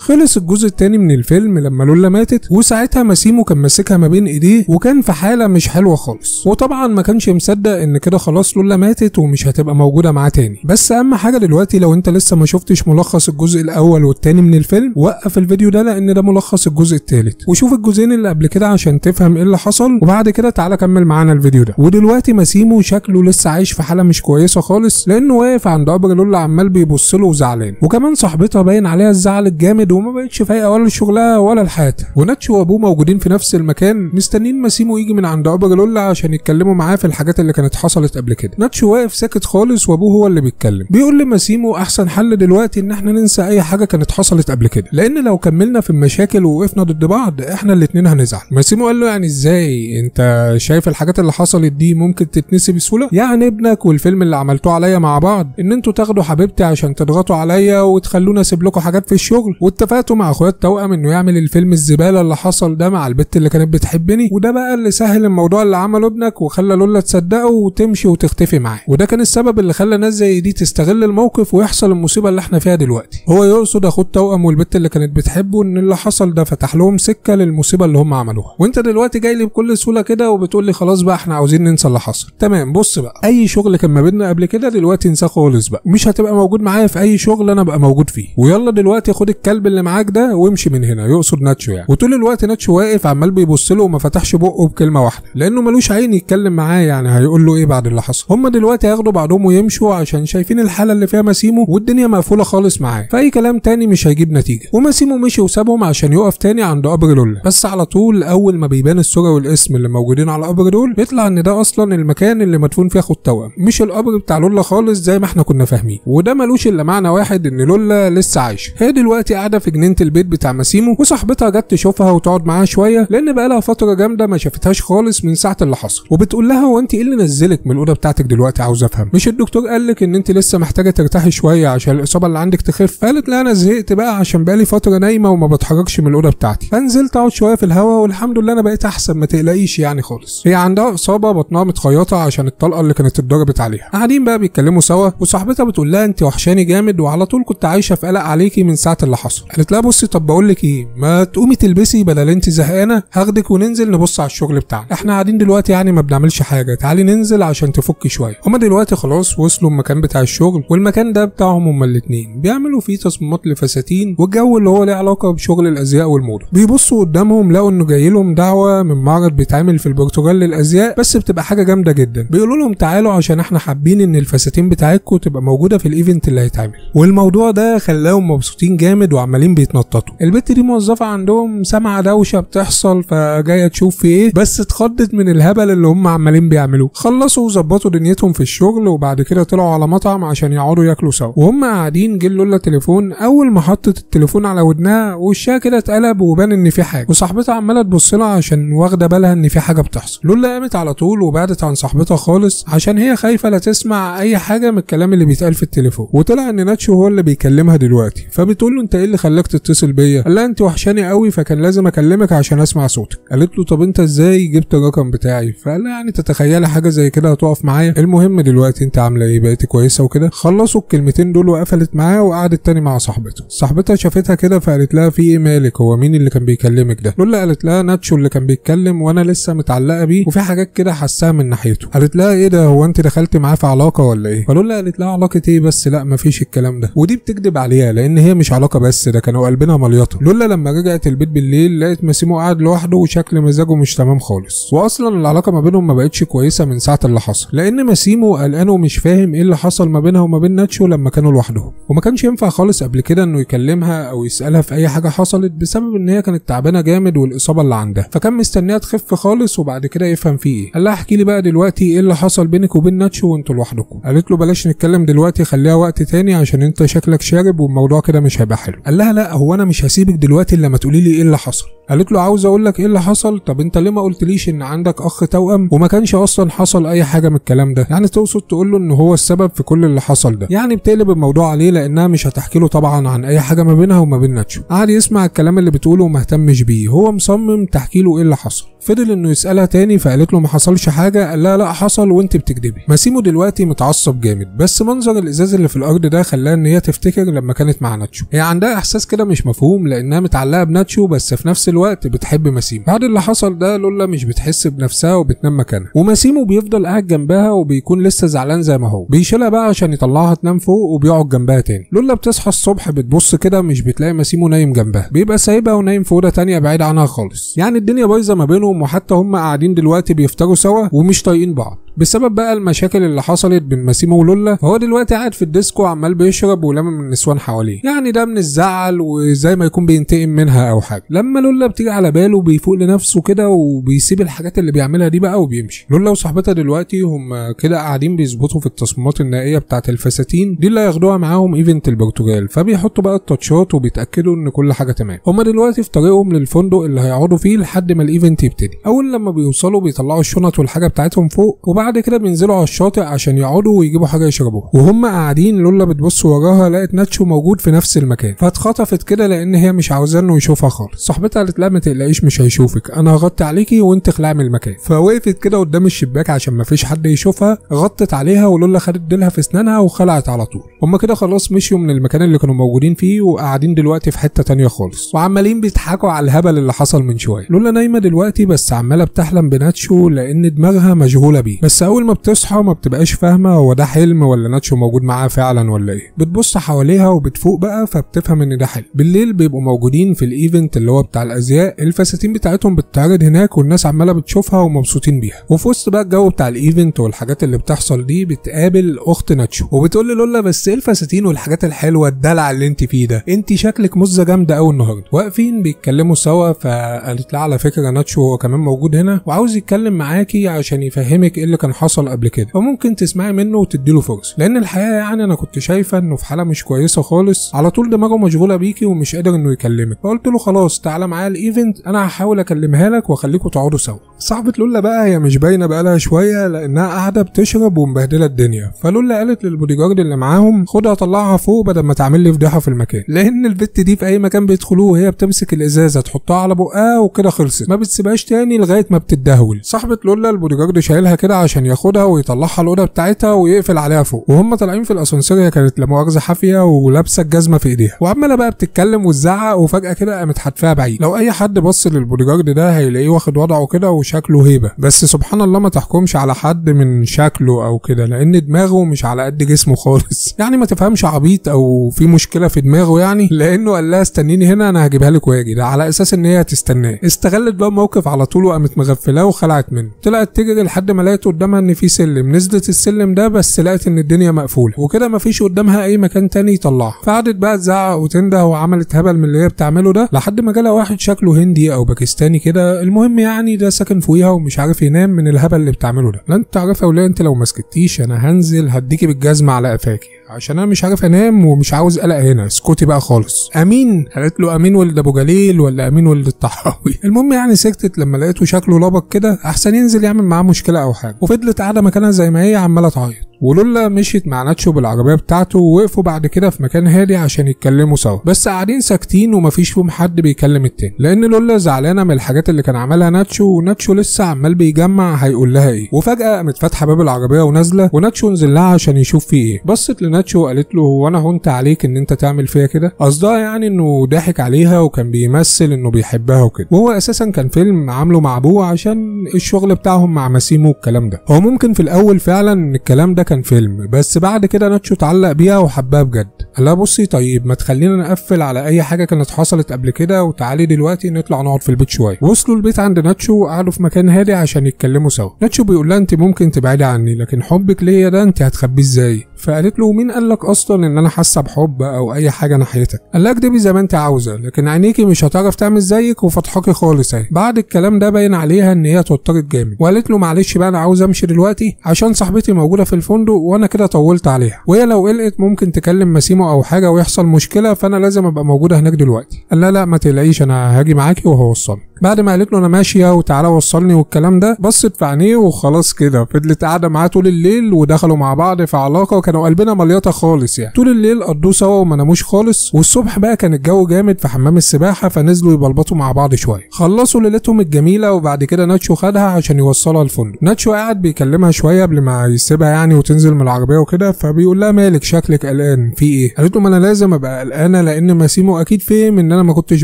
خلص الجزء التاني من الفيلم لما لولا ماتت، وساعتها ماسيمو كان ماسكها ما بين ايديه وكان في حاله مش حلوه خالص، وطبعا ما كانش مصدق ان كده خلاص لولا ماتت ومش هتبقى موجوده معاه تاني. بس اهم حاجه دلوقتي لو انت لسه ما شفتش ملخص الجزء الاول والتاني من الفيلم، وقف الفيديو ده لان ده ملخص الجزء التالت، وشوف الجزئين اللي قبل كده عشان تفهم ايه اللي حصل، وبعد كده تعالى كمل معانا الفيديو ده. ودلوقتي ماسيمو شكله لسه عايش في حاله مش كويسه خالص، لانه واقف عند قبر لولا عمال بيبص له وزعلان، وكمان صاحبتها باين عليها الزعل الجامد وما بقتش فايقه ولا لشغلها ولا لحياتها. وناتشو وابوه موجودين في نفس المكان مستنيين ماسيمو يجي من عند قبر لولا عشان يتكلموا معاه في الحاجات اللي كانت حصلت قبل كده. ناتشو واقف ساكت خالص وابوه هو اللي بيتكلم، بيقول لماسيمو احسن حل دلوقتي ان احنا ننسى اي حاجه كانت حصلت قبل كده، لان لو كملنا في المشاكل ووقفنا ضد بعض احنا الاتنين هنزعل. ماسيمو قال له يعني ازاي؟ انت شايف الحاجات اللي حصلت دي ممكن تتنسي بسهوله؟ يعني ابنك والفيلم اللي عملتوه عليا مع بعض ان انتوا تاخدوا حبيبتي عشان تضغطوا عليا وتخلونا اسيب لكم حاجات في الشغل، واتفقتوا مع اخويا التوأم انه يعمل الفيلم الزباله اللي حصل ده مع البت اللي كانت بتحبني، وده بقى اللي سهل الموضوع اللي عمله ابنك وخلى لولا تصدقه وتمشي وتختفي معاه، وده كان السبب اللي خلى ناس زي دي تستغل الموقف ويحصل المصيبه اللي احنا فيها دلوقتي. هو يقصد اخوه التوأم والبت اللي كانت بتحبه ان اللي حصل ده فتح لهم سكه للمصيبه اللي هم عملوها، وانت دلوقتي جاي لي بكل سهوله كده وبتقول لي خلاص بقى احنا عاوزين ننسى اللي حصل. تمام، بص بقى، اي شغل كان ما بيننا قبل كده دلوقتي انساه خالص بقى، مش هتبقى موجود معايا في اي شغل انا بقى موجود فيه، ويلا دلوقتي خد الكلب اللي معاك ده وامشي من هنا. يقصد ناتشو يعني. وطول الوقت ناتشو واقف عمال بيبص له وما فتحش بقه بكلمه واحده، لانه ملوش عين يتكلم معاه، يعني هيقول له ايه بعد اللي حصل؟ هم دلوقتي هياخدوا بعضهم ويمشوا عشان شايفين الحاله اللي فيها ماسيمو والدنيا مقفوله خالص معاه، فاي كلام تاني مش هيجيب نتيجه. وماسيمو مشي وسابهم عشان يقف تاني عند قبر لولا، بس على طول اول ما بيبان الصوره والاسم اللي موجودين على القبر دول بيطلع ان ده اصلا المكان اللي مدفون فيه اخو التوأم، مش القبر بتاع لولا خالص زي ما احنا كنا فاهمين. وده ملوش الا معنى واحد، ان لولا لسه عايشه. هي دلوقتي قاعده في جنينه البيت بتاع ماسيمو، وصاحبتها جت تشوفها وتقعد معاها شويه لان بقالها فتره جامده ما شافتهاش خالص من ساعه اللي حصل، وبتقول لها هو انت ايه اللي نزلك من الاوضه بتاعتك دلوقتي؟ عاوز افهم، مش الدكتور قال لك ان انت لسه محتاجه ترتاحي شويه عشان الاصابه اللي عندك تخف؟ قالت لا انا زهقت بقى عشان بقالي فتره نايمه وما بتحركش من الاوضه بتاعتي، فنزلت اقعد شويه في الهواء والحمد لله انا بقيت احسن، ما تقلقيش يعني خالص. هي عندها اصابه بطنها متخيطه عشان الطلقه اللي كانت اتضربت عليها. قاعدين بقى بيتكلموا سوا، وصاحبتها بتقول لها انت وحشاني جامد وعلى طول كنت عايشه في قلق عليكي من ساعه اللي حصل. قالت لها بصي طب بقول لك ايه، ما تقومي تلبسي بدل انت زهقانه، هاخدك وننزل نبص على الشغل بتاعنا، احنا قاعدين دلوقتي يعني ما بنعملش حاجه، تعالي ننزل عشان تفكي شويه. هما دلوقتي خلاص وصلوا المكان بتاع الشغل، والمكان ده بتاعهم هما الاثنين، بيعملوا فيه تصميمات لفساتين والجو اللي هو له علاقه بشغل الازياء والموضه. بيبصوا قدامهم لقوا انه جاي لهم دعوه من معرض بيتعمل في البرتغال للازياء، بس بتبقى حاجه جامده جدا. بيقولوا لهم تعالوا عشان احنا حابين ان الفساتين بتاعتكم تبقى موجوده في الايفنت اللي هيتعمل، والموضوع ده خلاهم مبسوطين جامد وعمالين بيتنططوا. البت دي موظفه عندهم سامعه دوشه بتحصل فجايه تشوف في ايه، بس اتخضت من الهبل اللي هم عمالين بيعملوه. خلصوا وظبطوا دنيتهم في الشغل، وبعد كده طلعوا على مطعم عشان يقعدوا ياكلوا سوا. وهم قاعدين جه لولا تليفون، اول ما حطت التليفون على ودنها وشها كده اتقلب وبان ان في حاجه، وصاحبتها عماله تبص لها عشان واخده بالها ان في حاجه بتحصل. لولا قامت على طول وبعدت عن صاحبتها خالص عشان هي خايفه لا تسمع اي حاجه من الكلام اللي بيتقال في التليفون. وطلع ان ناتشو هو اللي بيكلمها دلوقتي، فبتقول له انت ايه اللي خلاك تتصل بيا؟ قال لها انت وحشاني قوي فكان لازم اكلمك عشان اسمع صوتك. قالت له طب انت ازاي جبت الرقم بتاعي؟ فقال لها يعني تتخيلي حاجه زي كده هتقف معايا؟ المهم دلوقتي انت عامله ايه، بقيتي كويسه وكده؟ خلصوا الكلمتين دول وقفلت معاه وقعدت تاني مع صاحبتها. صاحبتها شافتها كده فقالت لها في ايه مالك، هو مين اللي كان بيكلمك ده؟ لولا قالت لها ناتشو اللي كان بيتكلم وانا لسه متعلقه بيه وفي حاجات كده حساها من ناحيته. قالت لها ايه ده، هو انت دخلتي معاه في علاقه ولا ايه؟ فلولا قالت لها علاقه ايه بس؟ لا مفيش الكلام ده، ودي بتكذب عليها لان هي مش علاقه بس، ده كانوا قلبنا مليطه. لولا لما رجعت البيت بالليل لقيت ماسيمو قاعد لوحده وشكل مزاجه مش تمام خالص، واصلا العلاقه ما بينهم ما بقتش كويسه من ساعه اللي حصل، لان ماسيمو قلقان ومش فاهم ايه اللي حصل ما بينها وما بين ناتشو لما كانوا لوحدهم، وما كانش ينفع خالص قبل كده انه يكلمها او يسالها في اي حاجه حصلت بسبب ان هي كانت تعبانه جامد والاصابه اللي عندها، فكان مستنيها تخف خالص وبعد كده يفهم فيه ايه. قال لها احكي لي بقى دلوقتي ايه اللي حصل بينك وبين ناتشو وانتوا لوحدكم. قالت له بلاش نتكلم دلوقتي، خليها وقت تاني عشان انت شكلك شارب والموضوع كده مش هيبقى حلو. قال لها لا هو انا مش هسيبك دلوقتي الا لما تقولي لي ايه اللي حصل. قالت له عاوز اقول لك ايه اللي حصل، طب انت ليه ما قلتليش ان عندك اخ توأم وما كانش اصلا حصل اي حاجه من الكلام ده؟ يعني تقصد تقول له ان هو السبب في كل اللي حصل ده. يعني بتقلب الموضوع عليه لانها مش هتحكي له طبعا عن اي حاجه ما بينها وما بين ناتشو. قعد يسمع الكلام اللي بتقوله وما اهتمش بيه، هو مصمم تحكي له ايه اللي حصل. فضل انه يسالها تاني فقالت له ما حصلش حاجه، قال لها لا حصل وانت بتكدبي. ماسيمو دلوقتي متعصب جامد، بس منظر الازاز اللي في الارض ده خلاها ان هي تفتكر لما كانت مع ناتشو. هي عندها احساس كده مش مفهوم لانها متعلقه بناتشو بس في نفس الوقت بتحب ماسيمو. بعد اللي حصل ده لولا مش بتحس بنفسها وبتنام مكانها، وماسيمو بيفضل قاعد جنبها وبيكون لسه زعلان زي ما هو. بيشيلها بقى عشان يطلعها تنام فوق وبيقعد جنبها تاني. لولا بتصحى الصبح بتبص كده مش بتلاقي ماسيمو نايم جنبها، بيبقى سايبها ونايم في اوضه تانيه بعيد عنها خالص. يعني الدنيا بايظه ما بينهم، وحتى هم قاعدين دلوقتي بيفطروا سوا ومش طايقين بعض بسبب بقى المشاكل اللي حصلت بين ماسيمو ولولا. فهو دلوقتي قاعد في الديسكو عمال بيشرب ولامم النسوان حواليه، يعني ده من الزعل وزي ما يكون بينتقم منها او حاجه. لما لولا بتيجي على باله بيفوق لنفسه كده وبيسيب الحاجات اللي بيعملها دي بقى وبيمشي. لولا وصاحبتها دلوقتي هم كده قاعدين بيظبطوا في التصميمات النهائيه بتاعه الفساتين دي اللي هياخدوها معاهم ايفنت البرتغال، فبيحطوا بقى التاتشات وبيتاكدوا ان كل حاجه تمام. هم دلوقتي في طريقهم للفندق اللي هيقعدوا فيه لحد ما الايفنت يبتدي. اول لما بيوصلوا بيطلعوا الشنط والحاجه بتاعتهم فوق، وبعد كده بينزلوا على الشاطئ عشان يقعدوا ويجيبوا حاجه يشربوها. وهم قاعدين لولا بتبص وراها لقت ناتشو موجود في نفس المكان، فاتخطفت كده لان هي مش عاوزاه انه يشوفها خالص. صاحبتها قالت لها ما تقلقيش مش هيشوفك، انا هغطي عليكي وانت اخلعي من المكان. فوقفت كده قدام الشباك عشان ما فيش حد يشوفها، غطت عليها ولولا خدت ديلها في اسنانها وخلعت على طول. هم كده خلاص مشيوا من المكان اللي كانوا موجودين فيه وقاعدين دلوقتي في حته تانيه خالص، وعمالين بيضحكوا على الهبل اللي حصل من شويه. لولا نايمه دلوقتي بس عماله بتحلم بناتشو لان دماغها مشغوله بيه، بس اول ما بتصحى ما بتبقاش فاهمه هو ده حلم ولا ناتشو موجود معاها فعلا ولا ايه. بتبص حواليها وبتفوق بقى فبتفهم ان ده حلم. بالليل بيبقوا موجودين في الايفنت اللي هو بتاع الازياء، الفساتين بتاعتهم بتتعرض هناك والناس عماله بتشوفها ومبسوطين بيها. وفي وسط بقى الجو بتاع الايفنت والحاجات اللي بتحصل دي بتقابل اخت ناتشو وبتقول لولا بس ايه الفساتين والحاجات الحلوه الدلع اللي انت فيه ده، انت شكلك مزه جامده قوي النهارده. واقفين بيتكلموا سوا، فقالت لها على فكره ناتشو هو كمان موجود هنا وعاوز يتكلم معاكي عشان يفهمك ايه اللي كان حصل قبل كده، فممكن تسمعي منه وتديله فرصه، لان الحقيقه يعني انا كنت شايفه انه في حاله مش كويسه خالص، على طول دماغه مشغوله بيكي ومش قادر انه يكلمك. فقلت له خلاص تعالى معايا الايفنت، انا هحاول اكلمها لك واخليكوا تقعدوا سوا. صاحبه لولا بقى هي مش باينه بقالها شويه لانها قاعده بتشرب ومبهدله الدنيا، فلولا قالت للبودي جارد اللي معاهم خدها طلعها فوق بدل ما تعمل لي فضيحه في المكان، لان البت دي في اي مكان بيدخلوه وهي بتمسك الازازه تحطها على بقها وكده خلصت، ما بتسيبهاش تاني لغايه ما بتدهول. صاحبه لولا البودي جارد شايلها كده عشان ياخدها ويطلعها الاوضه بتاعتها ويقفل عليها فوق، وهم طالعين في الاسانسير هي كانت لا مؤاخذه حافيه ولابسه الجزمه في ايديها وعماله بقى بتتكلم وتزعق، وفجاه كده قامت حدفها بعيد. لو اي حد بص للبودي جارد ده هيلاقيه واخد وضعه كده وشكله هيبه، بس سبحان الله ما تحكمش على حد من شكله او كده لان دماغه مش على قد جسمه خالص. يعني ما تفهمش عبيط او في مشكله في دماغه، يعني لانه قال لها استنيني هنا انا هجيبها لك واجي، ده على اساس ان هي هتستناه. استغلت بقى الموقف على طول وقامت مغفلاه وخلعت منه. طلعت تجري لحد ما لقت قدامها ان في سلم، نزلت السلم ده بس لقت ان الدنيا مقفوله وكده مفيش قدامها اي مكان تاني يطلعها، فقعدت بقى تزعق وتنده وعملت هبل من اللي هي بتعمله ده لحد ما جالها واحد شكله هندي او باكستاني كده. المهم يعني ده ساكن فوقيها ومش عارف ينام من الهبل اللي بتعمله ده. لا انت تعرفها ولا انت لو ما سكتيش انا هنزل هديكي بالجزمه على قفاكي عشان انا مش عارف انام ومش عاوز قلق هنا، اسكتي بقى خالص. امين؟ قالت له امين ولد ابو جليل ولا امين ولد الطحاوي؟ المهم يعني سكتت لما لقيته شكله لبق كده احسن ينزل يعمل معاه مشكله او حاجه، وفضلت قاعده مكانها زي ما هي عماله تعيط. ولولا مشيت مع ناتشو بالعربيه بتاعته ووقفوا بعد كده في مكان هادي عشان يتكلموا سوا، بس قاعدين ساكتين ومفيش فيهم حد بيكلم التاني لان لولا زعلانه من الحاجات اللي كان عملها ناتشو، وناتشو لسه عمال بيجمع هيقول لها ايه. وفجاه قامت فاتحه باب العربيه ونازله وناتشو نزل لها عشان يشوف فيه ايه. بصت لناتشو وقالت له هو انا هونت عليك ان انت تعمل فيها كده؟ قصدها يعني انه ضحك عليها وكان بيمثل انه بيحبها وكده، وهو اساسا كان فيلم عامله مع ابوه عشان الشغل بتاعهم مع ماسيمو والكلام ده. هو ممكن في الاول فعلا ان الكلام ده كان فيلم، بس بعد كده ناتشو اتعلق بيها وحبها بجد. قال لها بصي طيب ما تخلينا نقفل على اي حاجه كانت حصلت قبل كده وتعالي دلوقتي نطلع نقعد في البيت شويه. وصلوا البيت عند ناتشو وقعدوا في مكان هادي عشان يتكلموا سوا. ناتشو بيقول لها انت ممكن تبعدي عني لكن حبك ليا ده انت هتخبيه ازاي؟ فقالت له مين قال لك اصلا ان انا حاسه بحب او اي حاجه ناحيتك؟ قال لها اكدبي زي ما انت عاوزه، لكن عينيكي مش هتعرف تعمل زيك وفتحكي خالص اهي. بعد الكلام ده باين عليها ان هي اتوترت جامد، وقالت له معلش بقى انا عاوز امشي دلوقتي عشان صاحبتي موجوده في الفندق وانا كده طولت عليها، وهي لو قلقت ممكن تكلم ماسيمو او حاجه ويحصل مشكله، فانا لازم ابقى موجوده هناك دلوقتي. قال لها لا ما تقلقيش انا هاجي معاكي وهوصلك. بعد ما قالت له انا ماشيه وتعالى وصلني والكلام ده، بصت في عينيه وخلاص كده فضلت قاعده معاه طول الليل، ودخلوا مع بعض في علاقه وكانوا قلبنا مليطه خالص يعني. طول الليل قضوه سوا وما ناموش خالص، والصبح بقى كان الجو جامد في حمام السباحه فنزلوا يبلبطوا مع بعض شويه. خلصوا ليلتهم الجميله وبعد كده ناتشو خدها عشان يوصلها الفندق. ناتشو قاعد بيكلمها شويه قبل ما يسيبها يعني وتنزل من العربيه وكده، فبيقول لها مالك شكلك قلقان في ايه؟ قالت له ما انا لازم ابقى قلقانه لان ماسيمو اكيد فهم ان انا ما كنتش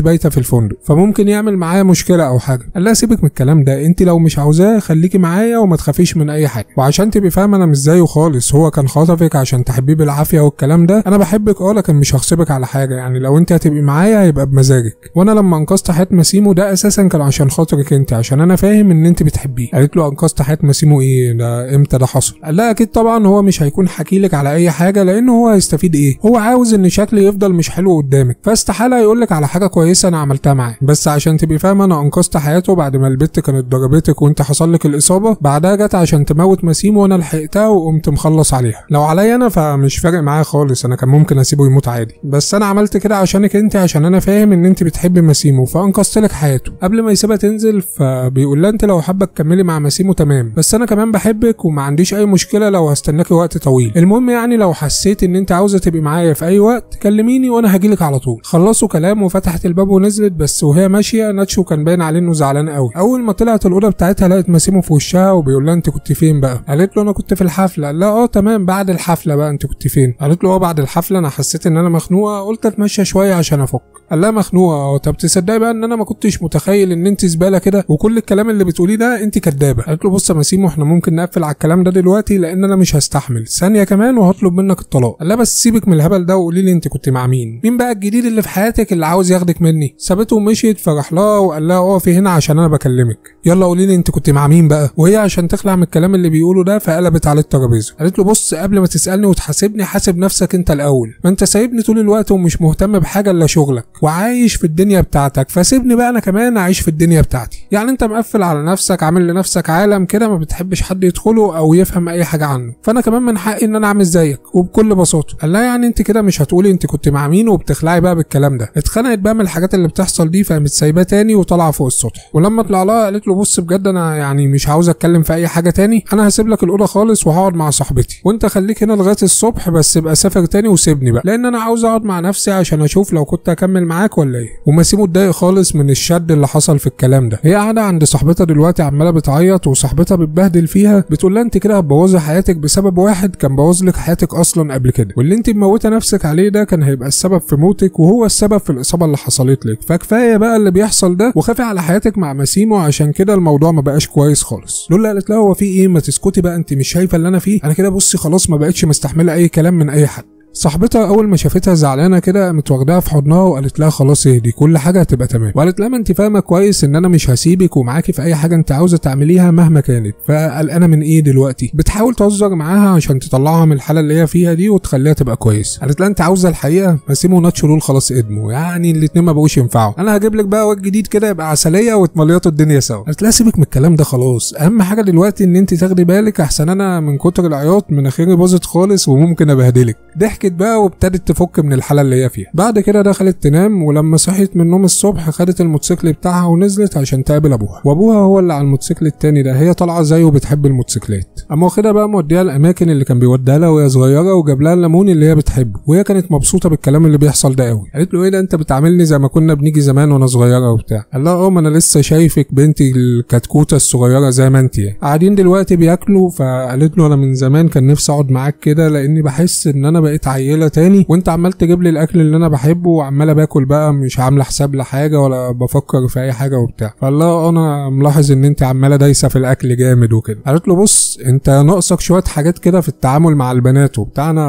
بايته في الفندق فممكن يعمل معايا مشكله او حاجه. قال لها سيبك من الكلام ده، انت لو مش عاوزاه خليكي معايا وما تخافيش من اي حاجه، وعشان تبقي فاهمه انا مش زيه خالص، هو كان خاطفك عشان تحبيه بالعافيه والكلام ده، انا بحبك لكن مش هغصبك على حاجه، يعني لو انت هتبقي معايا هيبقى بمزاجك، وانا لما انقذت حياه ماسيمو ده اساسا كان عشان خاطرك انت، عشان انا فاهم ان انت بتحبيه. قالت له انقذت حياه ماسيمو ايه ده؟ امتى ده حصل؟ قال لها اكيد طبعا هو مش هيكون حكي لك على اي حاجه لانه هو هيستفيد ايه؟ هو عاوز ان شكلي يفضل مش حلو قدامك، فاستحاله يقول لك على حاجه كويسه انا عملتها معاه، بس عشان تبقي فاهمه انا انقذت حياته بعد ما البت كانت ضربتك وانت حصل لك الاصابه، بعدها جت عشان تموت ماسيمو وانا لحقتها وقمت مخلص عليها. لو عليا انا فمش فارق معايا خالص، انا كان ممكن اسيبه يموت عادي، بس انا عملت كده عشانك انت، عشان انا فاهم ان انت بتحبي ماسيمو فانقذت لك حياته. قبل ما يسيبها تنزل فبيقول لها انت لو حابه تكملي مع ماسيمو تمام، بس انا كمان بحبك وما عنديش اي مشكله لو هستناكي وقت طويل، المهم يعني لو حسيت ان انت عاوزه تبقي معايا في اي وقت كلميني وانا هجيلك على طول. خلصوا كلام وفتحت الباب ونزلت، بس وهي ماشيه ناتشو كان باين عليه انه زعلان قوي. اول ما طلعت الاوضه بتاعتها لقت ماسيمو في وشها وبيقول لها انت كنت فين بقى؟ قالت له انا كنت في الحفله. قال لها تمام، بعد الحفله بقى انت كنت فين؟ قالت له بعد الحفله انا حسيت ان انا مخنوقه قلت اتمشى شويه عشان افك. قال لها مخنوقه؟ طب تصدقي بقى ان انا ما كنتش متخيل ان انت زباله كده وكل الكلام اللي بتقوليه ده انت كدابه. قالت له بص يا ماسيمو احنا ممكن نقفل على الكلام ده دلوقتي لان انا مش هستحمل ثانيه كمان وهطلب منك الطلاق. قال لها بس سيبك من الهبل ده وقولي لي انت كنت مع مين بقى الجديد اللي في حياتك اللي عاوز ياخدك مني؟ سابته ومشيت، فراح لها وقال لها اقفي هنا عشان انا بكلمك، يلا قولي لي انت كنت مع مين بقى؟ وهي عشان تخلع من الكلام اللي بيقوله ده فقلبت على الترابيزه. قالت له بص قبل ما تسالني وتحاسبني حاسب نفسك انت الاول، ما انت سايبني طول الوقت ومش مهتم بحاجه الا شغلك وعايش في الدنيا بتاعتك، فسيبني بقى انا كمان اعيش في الدنيا بتاعتي. يعني انت مقفل على نفسك، عامل لنفسك عالم كده ما بتحبش حد يدخله او يفهم اي حاجه عنه، فانا كمان من حقي ان انا اعمل زيك وبكل بساطه. قال لها يعني انت كده مش هتقولي انت كنت مع مين وبتخلعي بقى بالكلام ده؟ اتخنقت بقى من الحاجات اللي بتحصل دي فقامت سايباه تاني وطالعه فوق السطح. ولما طلع لها قالت له بص بجد انا يعني مش عاوز اتكلم في اي حاجه تاني، انا هسيب لك الاوضه خالص وهقعد مع صاحبتي وانت خليك هنا لغايه الصبح، بس ابقى سافر تاني وسيبني بقى لان انا عاوز اقعد مع نفسي عشان اشوف لو كنت اكمل معاك ولا ايه. وماسيمو اتضايق خالص من الشد اللي حصل في الكلام ده. هي قاعده عند صاحبتها دلوقتي عماله بتعيط وصاحبتها بتبهدل فيها، بتقول لها انت كده هتبوظي حياتك بسبب واحد كان بوظ لك حياتك اصلا قبل كده، واللي انت مموته نفسك عليه ده كان هيبقى السبب في موتك وهو السبب في الاصابه اللي حصلت لك، فكفايه بقى اللي بيحصل ده وخافي على حياتك مع ماسيمو عشان كده الموضوع ما بقاش كويس خالص. لولا قالت لها هو في ايه؟ ما تسكتي بقى انت مش شايفه اللي انا فيه؟ انا كده بصي خلاص ما بقتش مستحمله اي كلام من اي حد. صاحبتها اول ما شافتها زعلانه كده قامت واخداها في حضنها وقالت لها خلاص اهدي كل حاجه هتبقى تمام، وقالت لها ما انت فاهمه كويس ان انا مش هسيبك ومعاكي في اي حاجه انت عاوزه تعمليها مهما كانت، فقلقانه من ايه دلوقتي؟ بتحاول تهزر معاها عشان تطلعها من الحاله اللي هي فيها دي وتخليها تبقى كويس. قالت لها انت عاوزه الحقيقه؟ ماسيمو وناتشو دول خلاص ادموا، يعني الاثنين ما بقوش ينفعوا، انا هجيب لك بقى واد جديد كده يبقى عسليه وتمليطوا الدنيا سوا. قالت لها سيبك من الكلام ده خلاص، اهم حاجه دلوقتي ان انت تاخدي بالك احسن انا من كتر العياط مناخيري باظت خالص وممكن ابهدلك. ضحكت بقى وابتدت تفك من الحاله اللي هي فيها. بعد كده دخلت تنام، ولما صحيت من النوم الصبح خدت الموتوسيكل بتاعها ونزلت عشان تقابل ابوها، وابوها هو اللي على الموتوسيكل التاني ده، هي طالعه زيه وبتحب الموتوسيكلات، اما واخدها بقى موديها الاماكن اللي كان بيوديها لها وهي صغيره وجاب لها الليمون اللي هي بتحبه، وهي كانت مبسوطه بالكلام اللي بيحصل ده قوي. قالت له ايه ده انت بتعاملني زي ما كنا بنيجي زمان وانا صغيره وبتاع؟ قال لها ما انا لسه شايفك بنتي الكتكوته الصغيره زي ما انت قاعدين دلوقتي بياكلوا، فقالت له انا من زمان كان نفسي اقعد معاك كده لاني بحس ان انا بقيت عيله تاني وانت عمال تجيب لي الاكل اللي انا بحبه وعمال باكل بقى مش عامله حساب لحاجه ولا بفكر في اي حاجه وبتاع. فقال لها انا ملاحظ ان انت عماله دايسه في الاكل جامد وكده. قالت له بص انت ناقصك شويه حاجات كده في التعامل مع البنات وبتاع، انا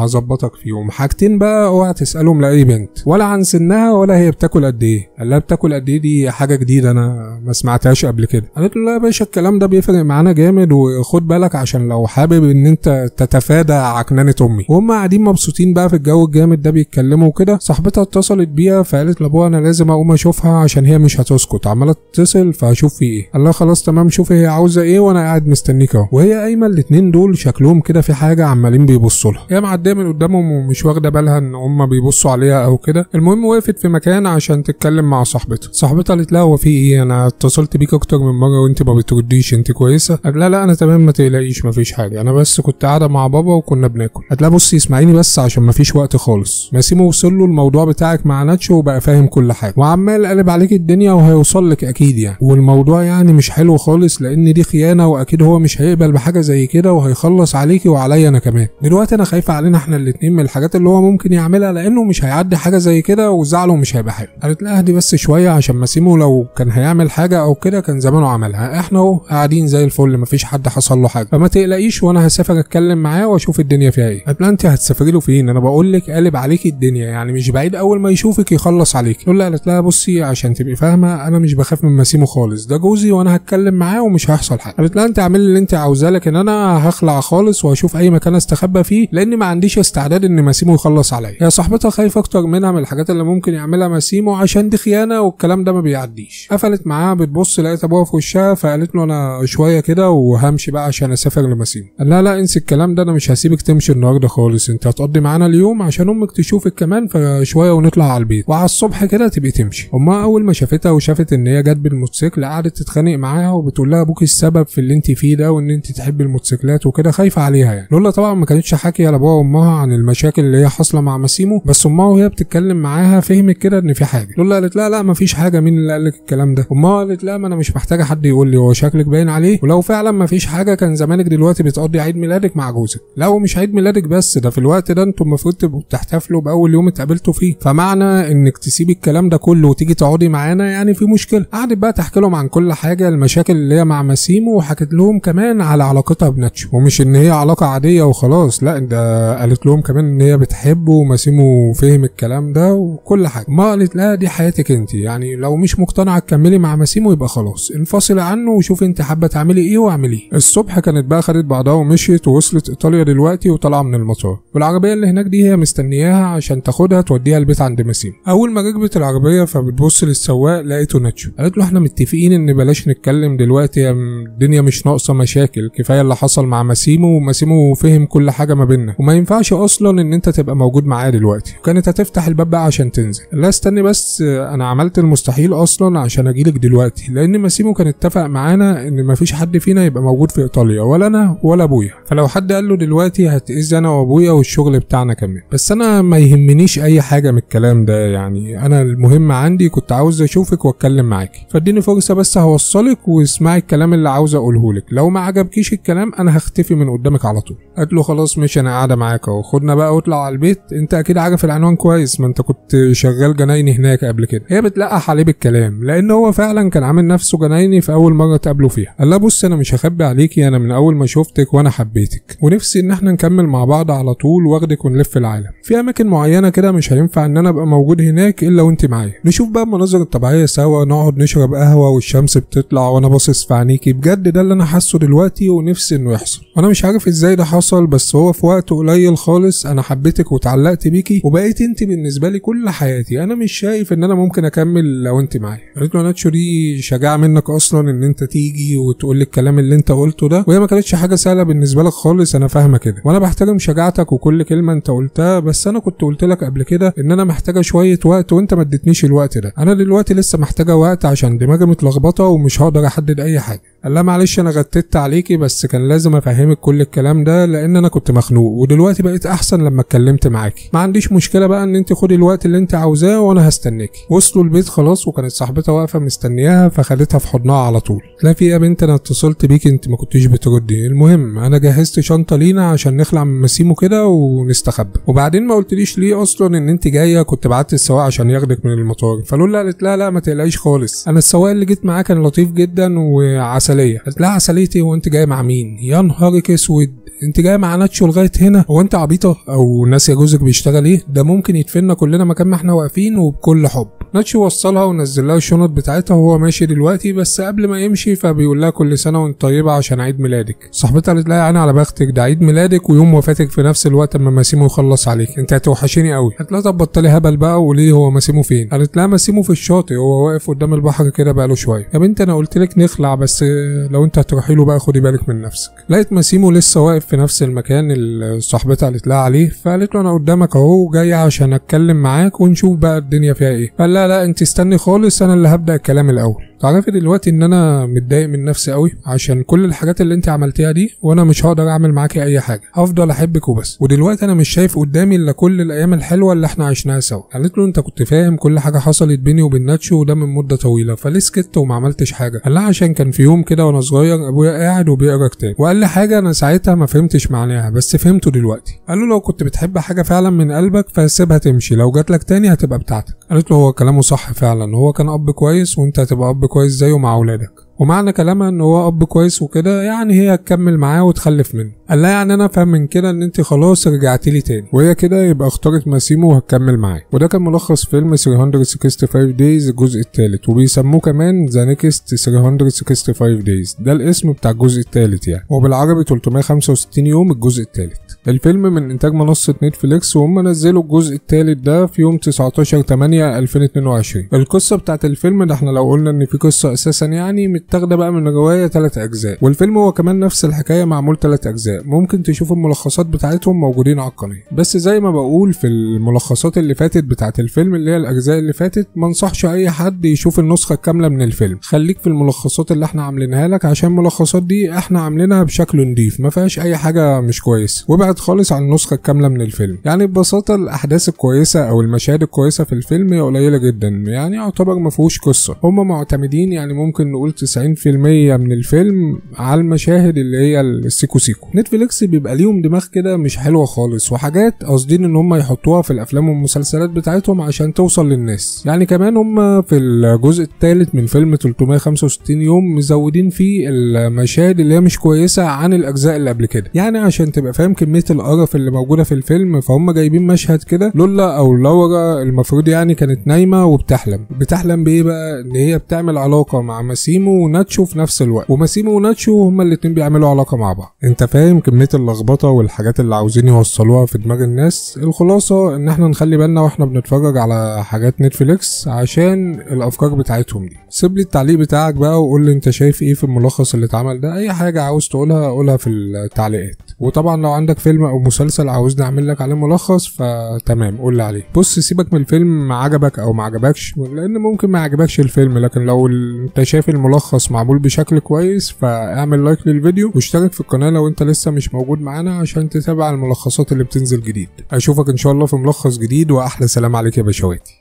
هظبطك فيهم. حاجتين بقى اوعى تسالهم لاي بنت، ولا عن سنها ولا هي بتاكل قد ايه. قال لها بتاكل قد ايه دي حاجه جديده انا ما سمعتهاش قبل كده. قالت له لا يا باشا الكلام ده بيفرق معانا جامد، وخد بالك عشان لو حابب ان انت تتفادى عكننه امي. وهم قاعدين مبسوطين بقى في الجو الجامد ده بيتكلموا وكده، صاحبتها اتصلت بيها فقالت لابوها انا لازم اقوم اشوفها عشان هي مش هتسكت، عماله تتصل فهشوف في ايه. قال لها خلاص تمام شوفي هي عاوزه ايه وانا قاعد مستنيك اهو. وهي قايمه الاتنين دول شكلهم كده في حاجه عمالين بيبصوا لها، هي معديه من قدامهم ومش واخده بالها ان هم بيبصوا عليها او كده. المهم وقفت في مكان عشان تتكلم مع صاحبتها قالت لها هو في ايه، انا اتصلت بيك اكتر من مره وانت ما بترديش، انت كويسه؟ قالت لها لا انا تمام ما تقلقيش مفيش حاجه، انا بس كنت قاعده مع بابا وكنا بناكل. قالت لها بصي اسمعيني بس عشان مفيش وقت خالص، ماسيمو وصل له الموضوع بتاعك مع ناتشو وبقى فاهم كل حاجه وعمال قلب عليك الدنيا وهيوصل لك اكيد يعني، والموضوع يعني مش حلو خالص لان دي خيانه واكيد هو مش هيقبل بحاجه زي كده وهيخلص عليكي وعليا انا كمان. دلوقتي انا خايفه علينا احنا الاتنين من الحاجات اللي هو ممكن يعملها لانه مش هيعدي حاجه زي كده وزعله مش هيبقى حلو. قالت لها اهدي بس شويه عشان ماسيمو لو كان هيعمل حاجه او كده كان زمانه عملها، احنا اهو قاعدين زي الفل مفيش حد حصل له حاجه، فما تقلقيش وانا هسافر اتكلم معاه واشوف الدنيا فيها ايه. قالت لها انت هتسافري له فين؟ انا بقول لك قالب عليكي الدنيا يعني مش بعيد اول ما يشوفك يخلص عليك. قالت لها بصي عشان تبقي فاهمه انا مش بخاف من ماسيمو خالص، ده جوزي وانا هتكلم معاه ومش هيحصل حاجه. قالت لها انت اعملي اللي انت عاوزاه لكن انا هخلع خالص واشوف اي مكان استخبى فيه لان ما عنديش استعداد ان ماسيمو يخلص عليا. هي صاحبتها خايفه اكتر منها من الحاجات اللي ممكن يعملها ماسيمو عشان دي خيانه والكلام ده ما بيعديش. قفلت معاها بتبص لقيت ابوها في وشها فقالت له انا شويه كده وهمشي بقى عشان اسافر لماسيمو. قال لها لا انسي الكلام ده انا مش هسيبك تمشي النهارده خالص، انت هتقضي معانا اليوم عشان امك تشوفك كمان فشويه ونطلع على البيت وعلى الصبح كده تبقي تمشي. امها اول ما شافتها وشافت ان هي جت بالموتوسيكل قعدت تتخانق معاها وبتقول لها ابوك السبب في اللي انت فيه ده وان انت تحبي الموتوسيكلات وكده، خايفه عليها يعني. لولا طبعا ما كانتش حاكيه لابوها وامها عن المشاكل اللي هي حاصله مع ماسيمو، بس امها وهي بتتكلم معاها فهمت كده ان في حاجه. لولا قالت لها لا مفيش حاجه، مين اللي قال لك الكلام ده؟ امها قالت لها ما انا مش محتاجه حد يقول لي، هو شكلك باين عليه، ولو فعلا مفيش حاجه كان زمانك دلوقتي بتقضي عيد ميلادك مع جوزك. لا ومش عيد ميلادك بس، ده في الوقت ده انتم المفروض تبقوا بتحتفلوا باول يوم اتقابلتوا فيه، فمعنى انك تسيبي الكلام ده كله وتيجي تقعدي معانا يعني في مشكله. قعدت بقى تحكي لهم عن كل حاجه، المشاكل اللي هي مع ماسيمو، وحكت لهم كمان على علاقتها بناتشو، ومش ان هي علاقه عاديه وخلاص، لا ده قالت لهم كمان ان هي بتحبه وماسيمو فهم الكلام ده وكل حاجه. ما قالت لها دي حياتك انت، يعني لو مش مقتنعه تكملي مع ماسيمو يبقى خلاص انفصلي عنه وشوفي انت حابه تعملي ايه واعمليه. الصبح كانت بقى خدت بعضها ومشيت ووصلت ايطاليا دلوقتي وطالعه من المطار، والعربيه اللي هناك دي هي مستنياها عشان تاخدها توديها البيت عند ماسيمو. اول ما ركبت العربيه فبتبص للسواق لقيته ناتشو. قالت له احنا متفقين ان بلاش نتكلم دلوقتي، الدنيا مش ناقصه مشاكل، كفايه اللي حصل مع ماسيمو وماسيمو فهم كل حاجه ما بيننا وما ينفعش اصلا ان انت تبقى موجود معاه دلوقتي. وكانت هتفتح الباب بقى عشان تنزل. لا استني بس انا عملت المستحيل اصلا عشان اجيلك دلوقتي، لان ماسيمو كان اتفق معانا ان مفيش حد فينا يبقى موجود في ايطاليا، ولا انا ولا ابويا، فلو حد قال له دلوقتي هتأذي انا وابويا والشغل بتاعنا كمان. بس انا ما يهمنيش اي حاجه من الكلام ده، يعني انا المهم عندي كنت عاوز اشوفك واتكلم معاكي، فاديني فرصه بس هوصلك واسمعي الكلام اللي عاوز اقوله لك، لو ما عجبكيش الكلام انا هختفي من قدامك على طول. قالت له خلاص ماشي انا قاعده معاك اهو، خدنا بقى واطلع على البيت، انت اكيد عارف العنوان كويس، ما انت كنت شغال جنايني هناك قبل كده. هي بتلقح عليه بالكلام لان هو فعلا كان عامل نفسه جنايني في اول مره تقابله فيها. قال لها بص انا مش هخبي عليكي، انا من اول ما شفتك وانا حبيتك ونفسي ان احنا نكمل مع بعض على طول واخدك ونلف العالم. في اماكن معينه كده مش هينفع ان انا ابقى موجود هناك الا وانت معايا، نشوف بقى المناظر الطبيعيه سوا، نقعد نشرب قهوه والشمس بتطلع وانا باصص في عينيكي. بجد ده اللي انا حاسه دلوقتي ونفسي انه يحصل. انا مش عارف ازاي ده حصل، بس هو في وقت قليل خالص انا حبيتك واتعلقت بيكي وبقيت انت بالنسبه لي كل حياتي، انا مش شايف ان انا ممكن اكمل لو انت معايا. قالت له ناتشو دي شجاعه منك اصلا ان انت تيجي وتقول لي الكلام اللي انت قلته ده، وهي ما كانتش حاجه سهله بالنسبه لك خالص، انا فاهمه كده وانا بحترم شجاعتك وكل كلمه انت قلتها، بس انا كنت قلت لك قبل كده ان انا محتاجه شويه وقت وانت ما اديتنيش الوقت ده، انا دلوقتي لسه محتاجه وقت عشان دماغي متلخبطه ومش هقدر احدد اي حاجه. قال لها معلش انا غتت عليكي، بس كان لازم افهمك كل الكلام ده لان انا كنت مخنوق، ودلوقتي بقيت احسن لما اتكلمت معاكي. ما عنديش مشكله بقى ان انت خدي الوقت اللي انت عاوزاه وانا هستناكي. وصلوا البيت خلاص، وكانت صاحبتها واقفه مستنياها، فخدتها في حضنها على طول. لا في يا بنت انا اتصلت بيكي انت ما كنتيش بتردي، المهم انا جهزت شنطه لينا عشان نخلع من مسيمو كده ونستخبى. وبعدين ما قلتليش ليه اصلا ان انت جايه؟ كنت بعت السواق عشان ياخدك من المطار. فلولا قالت لا لا ما تقلقيش خالص، انا السواق اللي جيت معاه كان لطيف جدا وعسليه. قالت لها عسليتي وانت جايه مع مين؟ يا نهارك اسود، انت جايه مع ناتشو لغايه هنا؟ هو انت عبيطه او ناسيه جوزك بيشتغل ايه؟ ده ممكن يدفننا كلنا مكان ما احنا واقفين. وبكل حب ناتشو وصلها ونزل لها الشنط بتاعتها وهو ماشي دلوقتي، بس قبل ما يمشي فبيقول لها كل سنه وانت طيبه عشان عيد ميلادك. صاحبتها قالت لها يعني على بختك، ده عيد ميلادك ويوم وفاتك في نفس الوقت اما ماسيمو يخلص عليك، انت هتوحشيني قوي. قالت لها طب بطلي هبل بقى وليه هو ماسيمو فين؟ قالت لها ماسيمو في الشاطئ، هو واقف قدام البحر كده بقاله شويه. يا بنت انا قلت لك نخلع، بس لو انت هتروحي له بقى خدي بالك من نفسك. لقيت ماسيمو لسه واقف في نفس المكان اللي صاحبتها قالت لها عليه، فقالت له انا قدامك اهو جاي عشان اتكلم معاك ونشوف بقى الدنيا فيها ايه. قال لا لا انت استني خالص، انا اللي هبدأ الكلام الاول. تعرفي دلوقتي ان انا متضايق من نفسي قوي عشان كل الحاجات اللي انت عملتيها دي، وانا مش هقدر اعمل معاكي اي حاجه، هفضل احبك وبس. ودلوقتي انا مش شايف قدامي الا كل الايام الحلوه اللي احنا عشناها سوا. قالت له انت كنت فاهم كل حاجه حصلت بيني وبين ناتشو وده من مده طويله، فليه سكت وما عملتش حاجه؟ قال لها عشان كان في يوم كده وانا صغير ابويا قاعد وبيقرا كتاب وقال لي حاجه انا ساعتها ما فهمتش معناها بس فهمته دلوقتي. قال له لو كنت بتحب حاجه فعلا من قلبك فسيبها تمشي، لو جات لك تاني هتبقى بتاعتك. قالت له هو كلامه صح فعلا، هو كان اب كويس وانت هتبقى اب كويس زيه مع اولادك، ومعنى كلامها ان هو اب كويس وكده يعني هي هتكمل معاه وتخلف منه. قال لها يعني انا افهم من كده ان انت خلاص رجعتي لي تاني، وهي كده يبقى اختارت ماسيمو وهتكمل معاه. وده كان ملخص فيلم 365 دايز الجزء الثالث، وبيسموه كمان ذا نيكست 365 دايز، ده الاسم بتاع الجزء الثالث يعني، وبالعربي 365 يوم الجزء الثالث. الفيلم من انتاج منصة نتفليكس، وهم نزلوا الجزء الثالث ده في يوم 19/8/2022. القصة بتاعت الفيلم ده احنا لو قلنا ان في قصة اساسا يعني متاخده بقى من رواية 3 اجزاء، والفيلم هو كمان نفس الحكاية معمول 3 اجزاء، ممكن تشوف الملخصات بتاعتهم موجودين على القناة. بس زي ما بقول في الملخصات اللي فاتت بتاعت الفيلم اللي هي الاجزاء اللي فاتت، ما انصحش اي حد يشوف النسخة الكاملة من الفيلم، خليك في الملخصات اللي احنا عاملينها لك، عشان الملخصات دي احنا عاملينها بشكل نضيف ما فيهاش اي حاجة مش كويس، وابعد خالص عن النسخة الكاملة من الفيلم. يعني ببساطة الاحداث الكويسة او المشاهد الكويسة في الفيلم هي قليلة جدا، يعني يعتبر ما فيهوش قصة، هم معتمدين يعني ممكن نقول 90% من الفيلم على المشاهد اللي هي السيكو سيكو. نتفليكس بيبقى ليهم دماغ كده مش حلوة خالص، وحاجات قاصدين ان هم يحطوها في الافلام والمسلسلات بتاعتهم عشان توصل للناس. يعني كمان هم في الجزء الثالث من فيلم 365 يوم مزودين فيه المشاهد اللي هي مش كويسة عن الاجزاء اللي قبل كده، يعني عشان تبقى فاهم كمية القرف اللي موجودة في الفيلم. فهم جايبين مشهد كده لولا او لورا المفروض يعني كانت نايمة وبتحلم بايه بقى؟ ان هي بتعمل علاقة مع ماسيمو وناتشو في نفس الوقت، وماسيمو وناتشو هما الاتنين بيعملوا علاقة مع بعض. انت فاهم كمية اللخبطة والحاجات اللي عاوزين يوصلوها في دماغ الناس؟ الخلاصة ان احنا نخلي بالنا واحنا بنتفرج على حاجات نتفليكس عشان الافكار بتاعتهم دي. سيب لي التعليق بتاعك بقى وقول لي انت شايف ايه في الملخص اللي اتعمل ده، اي حاجة عاوز تقولها قولها في التعليقات. وطبعا لو عندك فيلم او مسلسل عاوزني اعمل لك عليه ملخص فتمام قول لي عليه. بص سيبك من الفيلم عجبك او ما عجبكش، لان ممكن ما يعجبكش الفيلم، لكن لو انت شايف الملخص معمول بشكل كويس فاعمل لايك للفيديو واشترك في القناة لو انت لسه مش موجود معانا عشان تتابع الملخصات اللي بتنزل جديد. اشوفك ان شاء الله في ملخص جديد، واحلى سلام عليك يا باشواتي.